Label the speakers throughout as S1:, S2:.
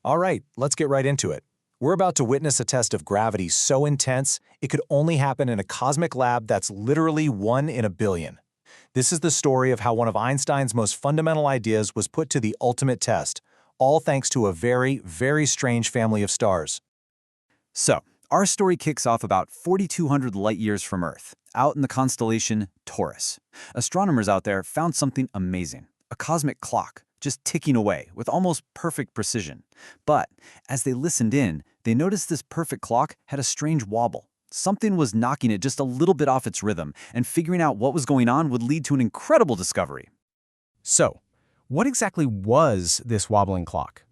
S1: All right, let's get right into it. We're about to witness a test of gravity so intense, it could only happen in a cosmic lab that's literally 1 in a billion. This is the story of how one of Einstein's most fundamental ideas was put to the ultimate test, all thanks to a very, very strange family of stars.
S2: So, our story kicks off about 4,200 light-years from Earth, out in the constellation Taurus. Astronomers out there found something amazing, a cosmic clock, just ticking away with almost perfect precision. But as they listened in, they noticed this perfect clock had a strange wobble. Something was knocking it just a little bit off its rhythm, and figuring out what was going on would lead to an incredible discovery.
S3: So, what exactly was this wobbling clock?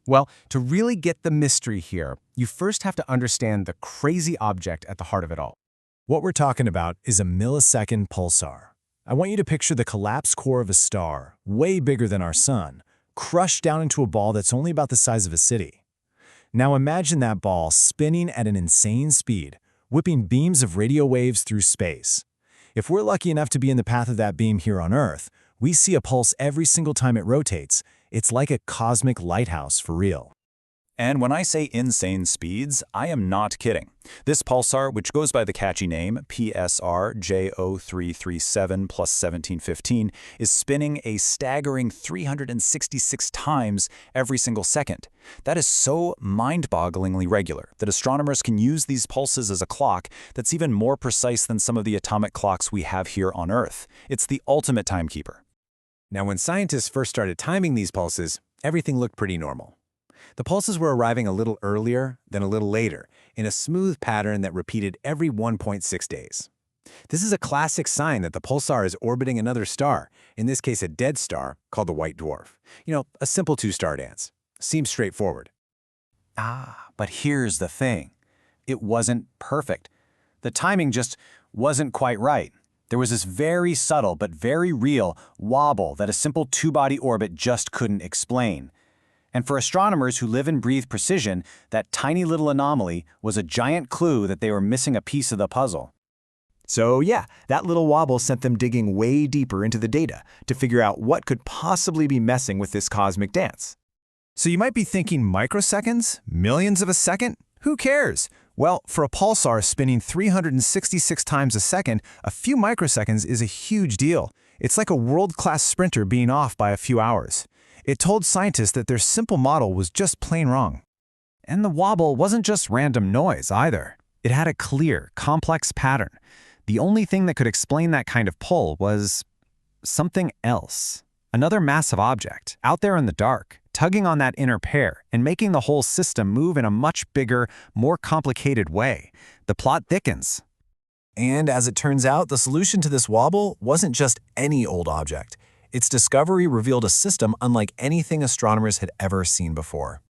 S3: Well, to really get the mystery here, you first have to understand the crazy object at the heart of it all.
S1: What we're talking about is a millisecond pulsar. I want you to picture the collapsed core of a star, way bigger than our sun, crushed down into a ball that's only about the size of a city. Now imagine that ball spinning at an insane speed, whipping beams of radio waves through space. If we're lucky enough to be in the path of that beam here on Earth, we see a pulse every single time it rotates. It's like a cosmic lighthouse for real.
S4: And when I say insane speeds, I am not kidding. This pulsar, which goes by the catchy name PSR J0337+1715, is spinning a staggering 366 times every single second. That is so mind-bogglingly regular that astronomers can use these pulses as a clock that's even more precise than some of the atomic clocks we have here on Earth. It's the ultimate timekeeper.
S1: Now, when scientists first started timing these pulses, everything looked pretty normal. The pulses were arriving a little earlier, then a little later, in a smooth pattern that repeated every 1.6 days. This is a classic sign that the pulsar is orbiting another star, in this case a dead star called the white dwarf. A simple two-star dance. Seems straightforward.
S2: But here's the thing. It wasn't perfect. The timing just wasn't quite right. There was this very subtle but very real wobble that a simple two-body orbit just couldn't explain. And for astronomers who live and breathe precision, that tiny little anomaly was a giant clue that they were missing a piece of the puzzle.
S1: So yeah, that little wobble sent them digging way deeper into the data to figure out what could possibly be messing with this cosmic dance. So you might be thinking microseconds? Millions of a second? Who cares? Well, for a pulsar spinning 366 times a second, a few microseconds is a huge deal. It's like a world-class sprinter being off by a few hours. It told scientists that their simple model was just plain wrong.
S2: And the wobble wasn't just random noise either. It had a clear, complex pattern. The only thing that could explain that kind of pull was something else. Another massive object, out there in the dark, tugging on that inner pair and making the whole system move in a much bigger, more complicated way. The plot thickens.
S1: And as it turns out, the solution to this wobble wasn't just any old object. Its discovery revealed a system unlike anything astronomers had ever seen before.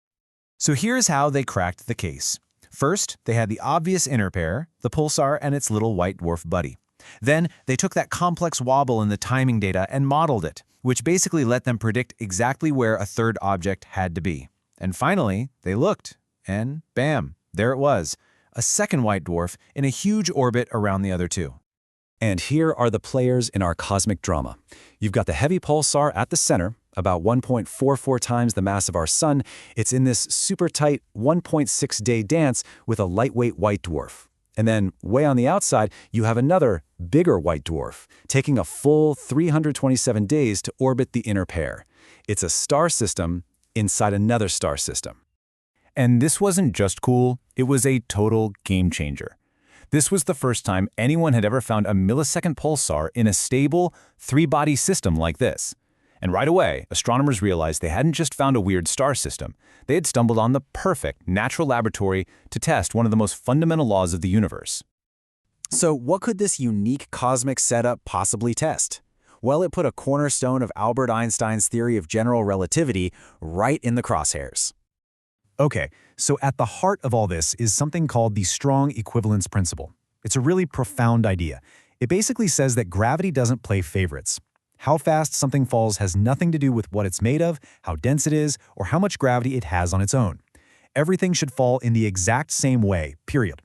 S1: So here's how they cracked the case. First, they had the obvious inner pair, the pulsar and its little white dwarf buddy. Then, they took that complex wobble in the timing data and modeled it, which basically let them predict exactly where a third object had to be. And finally, they looked, and bam, there it was, a second white dwarf in a huge orbit around the other two.
S4: And here are the players in our cosmic drama. You've got the heavy pulsar at the center, about 1.44 times the mass of our sun. It's in this super tight 1.6-day dance with a lightweight white dwarf. And then way on the outside, you have another bigger white dwarf, taking a full 327 days to orbit the inner pair. It's a star system inside another star system.
S3: And this wasn't just cool, it was a total game changer. This was the first time anyone had ever found a millisecond pulsar in a stable, three-body system like this. And right away, astronomers realized they hadn't just found a weird star system. They had stumbled on the perfect natural laboratory to test one of the most fundamental laws of the universe.
S1: So what could this unique cosmic setup possibly test? Well, it put a cornerstone of Albert Einstein's theory of general relativity right in the crosshairs. Okay, so at the heart of all this is something called the strong equivalence principle. It's a really profound idea. It basically says that gravity doesn't play favorites. How fast something falls has nothing to do with what it's made of, how dense it is, or how much gravity it has on its own. Everything should fall in the exact same way, period.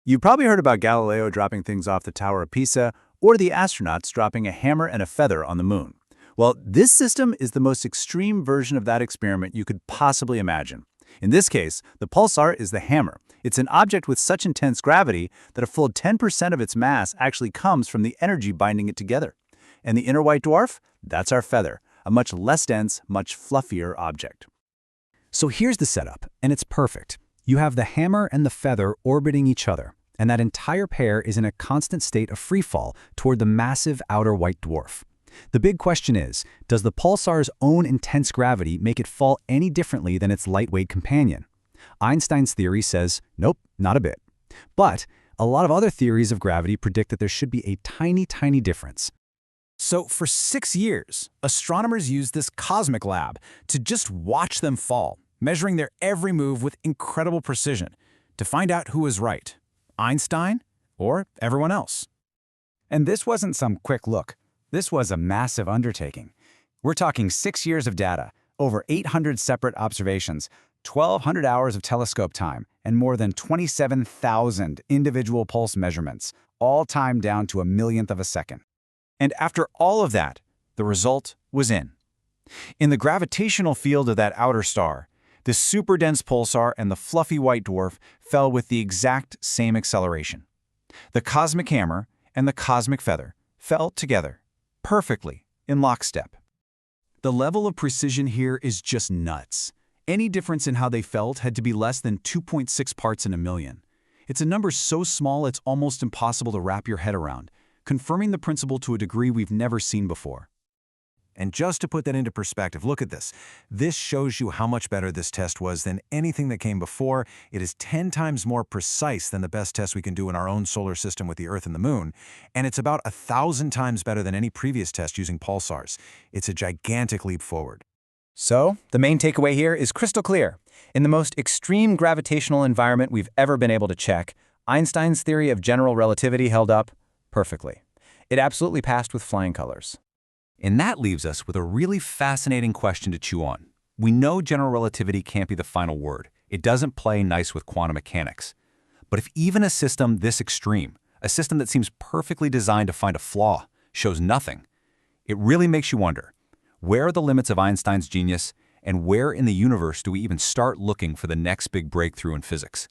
S5: You've probably heard about Galileo dropping things off the Tower of Pisa, or the astronauts dropping a hammer and a feather on the moon. Well, this system is the most extreme version of that experiment you could possibly imagine. In this case, the pulsar is the hammer. It's an object with such intense gravity that a full 10% of its mass actually comes from the energy binding it together. And the inner white dwarf? That's our feather, a much less dense, much fluffier object.
S4: So here's the setup, and it's perfect. You have the hammer and the feather orbiting each other, and that entire pair is in a constant state of freefall toward the massive outer white dwarf. The big question is, does the pulsar's own intense gravity make it fall any differently than its lightweight companion? Einstein's theory says, nope, not a bit. But a lot of other theories of gravity predict that there should be a tiny, tiny difference.
S3: So for 6 years, astronomers used this cosmic lab to just watch them fall, measuring their every move with incredible precision to find out who was right, Einstein or everyone else.
S2: And this wasn't some quick look. This was a massive undertaking. We're talking 6 years of data, over 800 separate observations, 1,200 hours of telescope time, and more than 27,000 individual pulse measurements, all timed down to a millionth of a second.
S3: And after all of that, the result was in. In the gravitational field of that outer star, the super-dense pulsar and the fluffy white dwarf fell with the exact same acceleration. The cosmic hammer and the cosmic feather fell together, perfectly, in lockstep. The level of precision here is just nuts. Any difference in how they felt had to be less than 2.6 parts in a million. It's a number so small it's almost impossible to wrap your head around, confirming the principle to a degree we've never seen before. And just to put that into perspective, look at this. This shows you how much better this test was than anything that came before. It is 10 times more precise than the best test we can do in our own solar system with the Earth and the Moon, and it's about 1,000 times better than any previous test using pulsars. It's a gigantic leap forward.
S6: So, the main takeaway here is crystal clear. In the most extreme gravitational environment we've ever been able to check, Einstein's theory of general relativity held up perfectly. It absolutely passed with flying colors.
S3: And that leaves us with a really fascinating question to chew on. We know general relativity can't be the final word. It doesn't play nice with quantum mechanics. But if even a system this extreme, a system that seems perfectly designed to find a flaw, shows nothing, it really makes you wonder, where are the limits of Einstein's genius, and where in the universe do we even start looking for the next big breakthrough in physics?